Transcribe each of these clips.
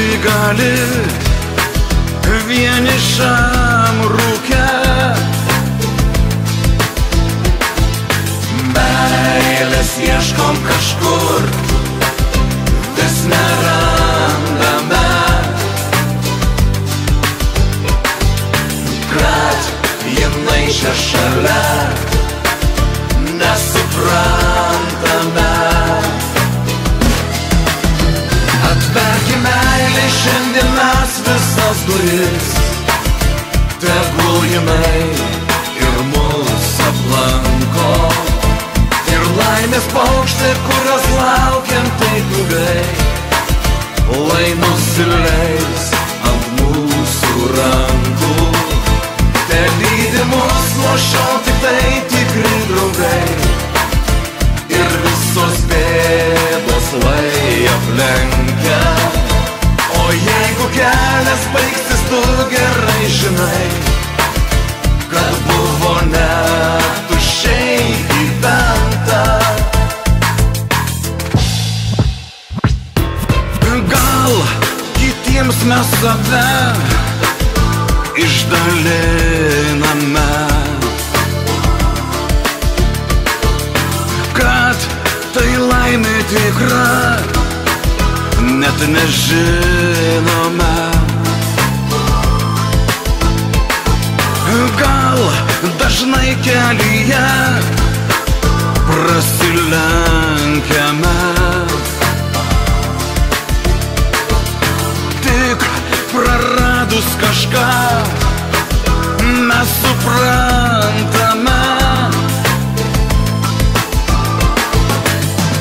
būti gali vienišam rūke. Meilės ieškom kažkur, vis nerandame, kad jinai čia šalia, nesuprantame. Atverkime meilei šiandien mes visas duris, tegul jinai ir mus aplanko. Ir laimės paukštai, kurios laukiam taip ilgai, lai nusileis ant mūsų rankų. Te lydi mus nuo šiol tik tai tikri draugai, ir visos bėdos lai aplenkia. O jeigu kelias baigsis, tu gerai žinai, kad buvo net tuščiai gyventa. Gal kitiems mes save išdaliname, kad tai laimė tikra, net nežinome. Gal dažnai kelyje prasilenkiame, tik praradus kažką mes suprantame.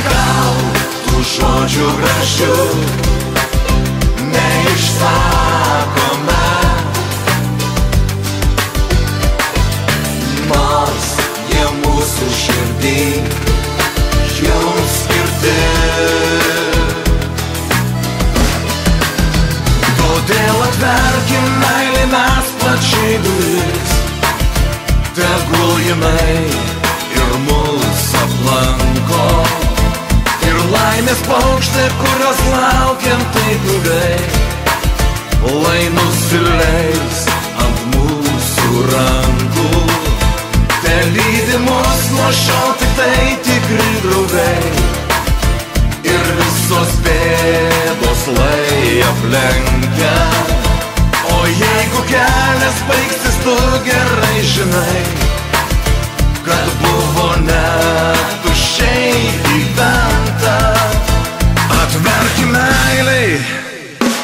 Gal tų žodžių gražių neišsakome, nors jie mūsų širdį jums skirti. Todėl atverkim meilei mes plačiai duris, tegul jinai ir mus aplanko. Ir laimės paukštai, kurios laukiam taip ilgai, lai nusileis ant mūsų rankų. Te lydi mus nuo šiol tik tai tikri draugai, ir visos bėdos lai aplenkia. O jeigu kelias baigsis, tu gerai žinai, kad buvo net tuščiai gyventa.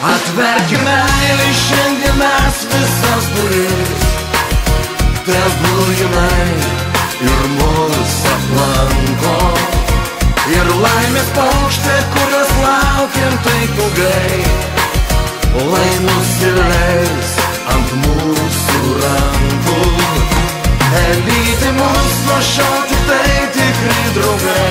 Atverkime meilei šiandien mes visas duris, tegul jinai ir mus aplanko. Ir laimės paukštai, kurios laukiam taip ilgai, lai nusileis ant mūsų rankų. Lydi mus nuo šiol tik tai tikri draugai,